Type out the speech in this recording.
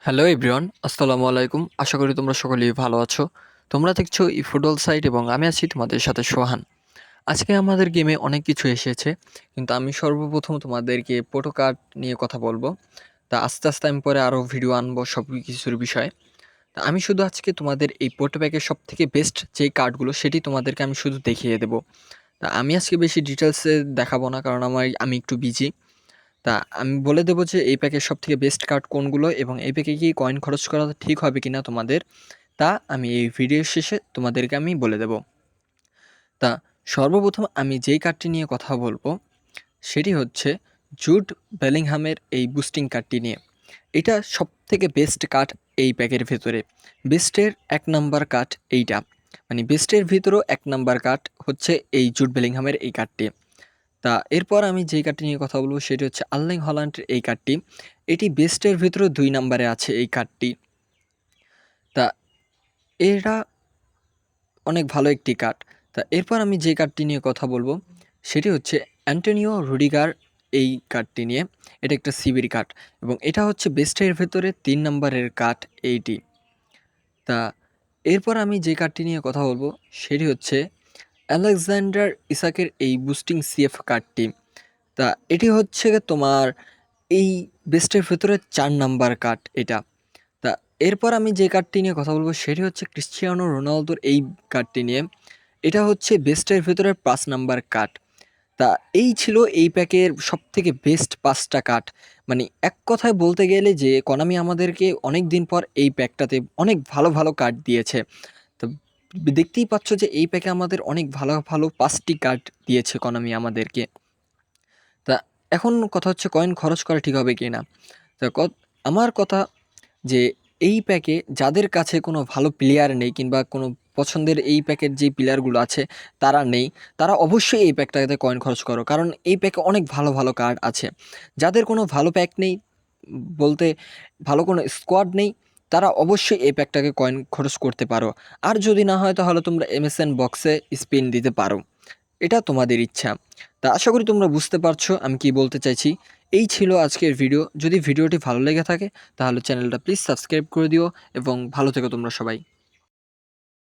Hello everyone, আসসালামু আলাইকুম। আশা করি তোমরা সকলেই ভালো আছো। তোমরা দেখছো ফুটবল সাইট এবং আমি আছি তোমাদের সাথে সোহান। আজকে আমাদের গেমে অনেক কিছু এসেছে, কিন্তু আমি সর্বপ্রথম তোমাদেরকে পোটো কার্ড নিয়ে কথা বলবো। তা আস্তে আস্তে আমি পরে আরও ভিডিও আনবো সব কিছুর বিষয়ে। তা আমি শুধু আজকে তোমাদের এই পোটো প্যাকের সব থেকে বেস্ট যেই কার্ডগুলো সেটি তোমাদেরকে আমি শুধু দেখিয়ে দেবো। তা আমি আজকে বেশি ডিটেলসে দেখাবো না, কারণ আমি একটু বিজি। তা আমি বলে দেবো যে এই প্যাকের সবথেকে বেস্ট কার্ড কোনগুলো এবং এই প্যাকে কি কয়েন খরচ করা ঠিক হবে কিনা তোমাদের, তা আমি এই ভিডিওর শেষে তোমাদেরকে আমি বলে দেব। তা সর্বপ্রথম আমি যেই কার্ডটি নিয়ে কথা বলবো সেটি হচ্ছে জুড বেলিংহামের এই বুস্টিং কার্ডটি নিয়ে। এটা সবথেকে বেস্ট কার্ড এই প্যাকের ভেতরে। বেস্টের ১ নাম্বার কার্ড এইটা, মানে বেস্টের ভিতরেও ১ নাম্বার কার্ড হচ্ছে এই জুড বেলিংহামের এই কার্ডটি। তা এরপর আমি যেই কার্ডটি নিয়ে কথা বলবো সেটি হচ্ছে আর্লিং হল্যান্ডের এই কার্ডটি। এটি বেস্টের ভিতরেও ২ নাম্বারে আছে এই কার্ডটি। তা এরা অনেক ভালো একটি কার্ড। তা এরপর আমি যে কার্ডটি নিয়ে কথা বলবো সেটি হচ্ছে অ্যান্টোনিও রুডিগার এই কার্ডটি নিয়ে। এটা একটা সিবির কার্ড এবং এটা হচ্ছে বেস্টের ভেতরে ৩ নাম্বারের কার্ড এইটি। তা এরপর আমি যে কার্ডটি নিয়ে কথা বলবো সেটি হচ্ছে আলেকজান্ডার ইসাকের এই বুস্টিং সিএফ কার্ডটি। তা এটি হচ্ছে তোমার এই বেস্টের ভেতরে ৪ নাম্বার কার্ড এটা। তা এরপর আমি যে কার্ডটি নিয়ে কথা বলবো সেটি হচ্ছে ক্রিশ্চিয়ানো রোনালদোর এই কার্ডটি নিয়ে। এটা হচ্ছে বেস্টের ভেতরে ৫ নাম্বার কার্ড। তা এই ছিল এই প্যাকের সবথেকে বেস্ট ৫টা কার্ড। মানে এক কথায় বলতে গেলে যে কনামি আমাদেরকে অনেক দিন পর এই প্যাকটাতে অনেক ভালো, ভালো কার্ড দিয়েছে। তো দেখতেই পাচ্ছ যে এই প্যাকে আমাদের অনেক ভালো, ভালো ৫টি কার্ড দিয়েছে কনামি আমাদেরকে। তা এখন কথা হচ্ছে কয়েন খরচ করা ঠিক হবে কি না? তা আমার কথা যে এই প্যাকে যাদের কাছে কোনো ভালো প্লেয়ার নেই কিংবা কোনো পছন্দের এই প্যাকের যেই প্লেয়ারগুলো আছে তারা নেই, তারা অবশ্যই এই প্যাকটাতে কয়েন খরচ করো। কারণ এই প্যাকে অনেক ভালো, ভালো কার্ড আছে। যাদের কোনো ভালো প্যাক নেই, বলতে ভালো কোনো স্কোয়াড নেই, তারা অবশ্যই এই প্যাকটাকে কয়েন খরচ করতে পারো। আর যদি না হয় তাহলে তোমরা MSN বক্সে স্পিন দিতে পারো। এটা তোমাদের ইচ্ছা। তা আশা করি তোমরা বুঝতে পারছো আমি কি বলতে চাইছি। এই ছিল আজকের ভিডিও। যদি ভিডিওটি ভালো লেগে থাকে তাহলে চ্যানেলটা প্লিজ সাবস্ক্রাইব করে দিও এবং ভালো থেকো তোমরা সবাই।